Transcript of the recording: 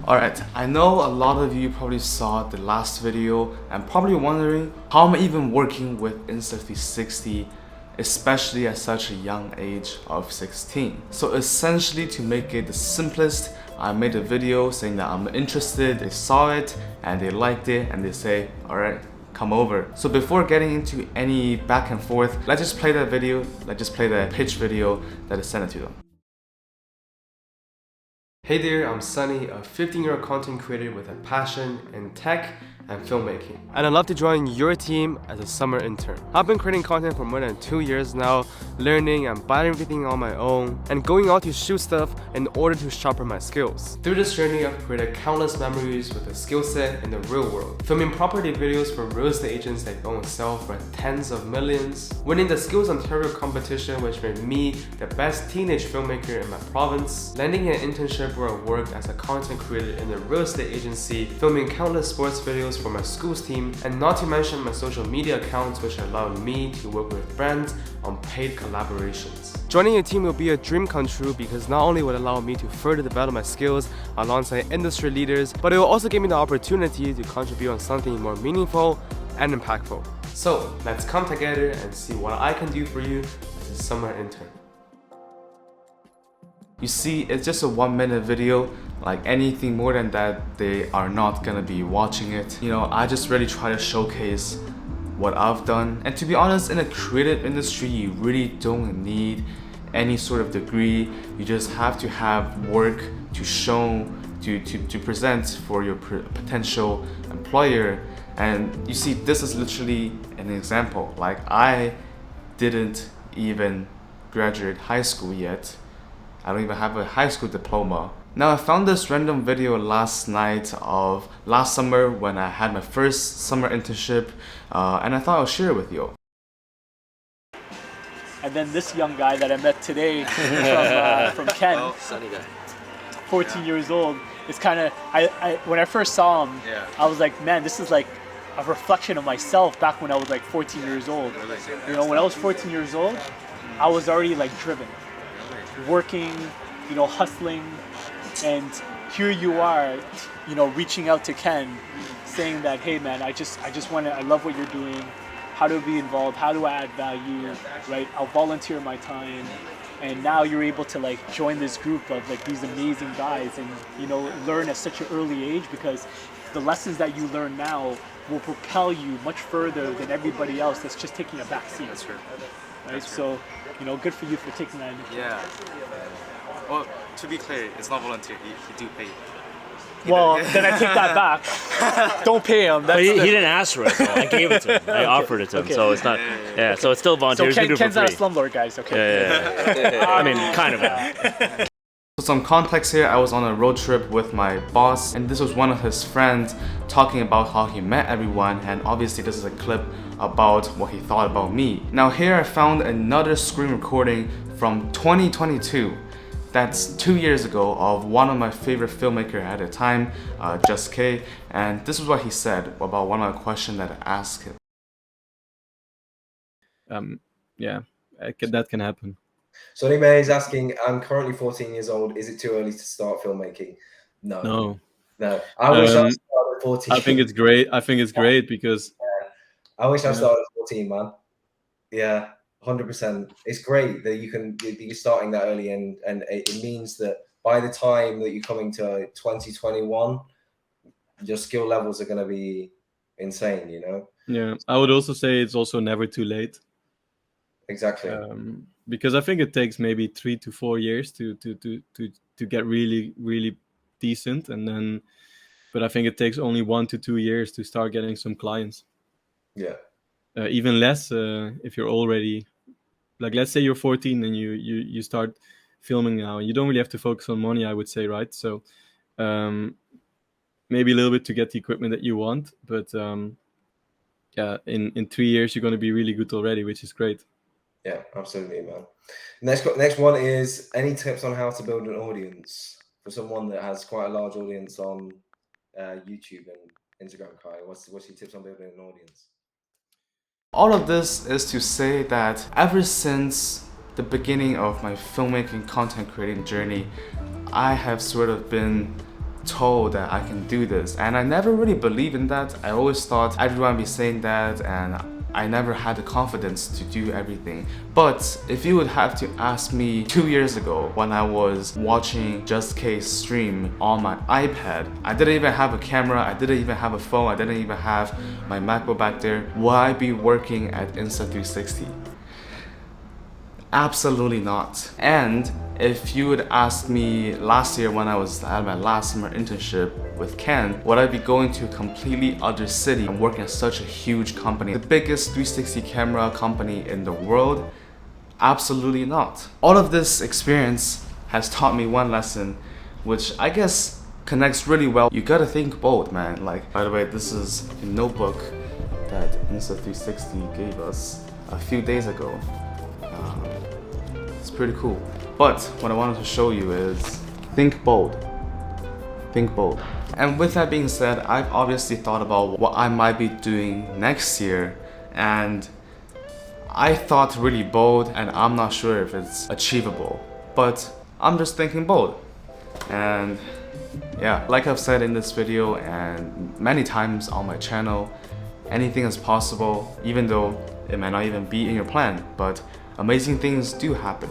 Alright, I know a lot of you probably saw the last video and probably wondering how am I even working with Insta360, especially at such a young age of 16. So essentially, to make it the simplest, I made a video saying that I'm interested, they saw it and they liked it and they say, alright, come over. So before getting into any back and forth, let's just play that video, let's just play the pitch video that I sent it to them. Hey there, I'm Sunny, a 15-year-old content creator with a passion in tech and filmmaking. And I'd love to join your team as a summer intern. I've been creating content for more than 2 years now, learning and buying everything on my own, and going out to shoot stuff in order to sharpen my skills. Through this journey, I've created countless memories with a skill set in the real world. Filming property videos for real estate agents that go and sell for tens of millions. Winning the Skills Ontario competition, which made me the best teenage filmmaker in my province. Landing an internship where I worked as a content creator in a real estate agency, filming countless sports videos for my school's team, and not to mention my social media accounts, which allowed me to work with brands on paid collaborations. Joining a team will be a dream come true because not only will it allow me to further develop my skills alongside industry leaders, but it will also give me the opportunity to contribute on something more meaningful and impactful. So let's come together and see what I can do for you as a summer intern. You see, it's just a 1-minute video. Like anything more than that, they are not gonna be watching it. You know, I just really try to showcase what I've done. And to be honest, in the creative industry, you really don't need any sort of degree. You just have to have work to show, to present for your potential employer. And you see, this is literally an example. Like, I didn't even graduate high school yet. I don't even have a high school diploma. Now, I found this random video last night of last summer when I had my first summer internship, and I thought I'll share it with you. And then this young guy that I met today from Ken, Sunny guy. 14 years old, is kind of, when I first saw him, I was like, man, this is like a reflection of myself back when I was like 14 years old. You know, when I was 14 years old, I was already like driven, working, you know, hustling, and here you are, you know, reaching out to Ken, saying that, hey man, I just want to, I love what you're doing. How do I be involved? How do I add value? Right? I'll volunteer my time. And now you're able to like join this group of like these amazing guys and, you know, learn at such an early age, because the lessons that you learn now will propel you much further than everybody else that's just taking a back seat. That's true. Right? So, you know, good for you for taking that initiative. Yeah. Well, to be clear, it's not volunteer. He do pay. Well, then I take that back. Don't pay him. But he didn't ask for it. So I gave it to him. I offered it to him. Okay. So it's not. Yeah. So it's still volunteer. So You can do it Ken's for not a free. slumlord, guys. Okay. Yeah. I mean, kind of. For some context here, I was on a road trip with my boss, and this was one of his friends talking about how he met everyone, and obviously this is a clip about what he thought about me. Now here I found another screen recording from 2022. That's 2 years ago, of one of my favorite filmmakers at the time, Just K, and this is what he said about one of the questions that I asked him. Yeah, that can happen. Sunnymei is asking, I'm currently 14 years old. Is it too early to start filmmaking? No. I wish I started at 14. I think it's great. I think it's great because I wish I started at 14, man. Yeah, 100%. It's great that you're starting that early, and it means that by the time that you're coming to 2021, your skill levels are going to be insane, you know? Yeah, I would also say it's also never too late. Exactly. Because I think it takes maybe 3 to 4 years to get really decent, and then, but I think it takes only 1 to 2 years to start getting some clients. Yeah. Even less if you're already, like, let's say you're 14 and you start filming now. You don't really have to focus on money, I would say, right? So maybe a little bit to get the equipment that you want, but yeah, in 3 years you're going to be really good already, which is great. Yeah, absolutely, man. Next one is, any tips on how to build an audience for someone that has quite a large audience on YouTube and Instagram, Kai? What's your tips on building an audience? All of this is to say that ever since the beginning of my filmmaking content creating journey, I have sort of been told that I can do this, and I never really believed in that. I always thought everyone would be saying that, and I never had the confidence to do everything. But if you would have to ask me 2 years ago when I was watching Just Case stream on my iPad, I didn't even have a camera, I didn't even have a phone, I didn't even have my MacBook back there, would I be working at Insta360? Absolutely not. And if you would ask me last year when I was at my last summer internship with Ken, would I be going to a completely other city and working at such a huge company, the biggest 360 camera company in the world? Absolutely not. All of this experience has taught me one lesson, which I guess connects really well. You gotta think bold, man. Like, by the way, this is a notebook that Insta360 gave us a few days ago. It's pretty cool. But what I wanted to show you is think bold. Think bold. And with that being said, I've obviously thought about what I might be doing next year, and I thought really bold, and I'm not sure if it's achievable, but I'm just thinking bold. And yeah, like I've said in this video and many times on my channel, anything is possible, even though it might not even be in your plan, but amazing things do happen.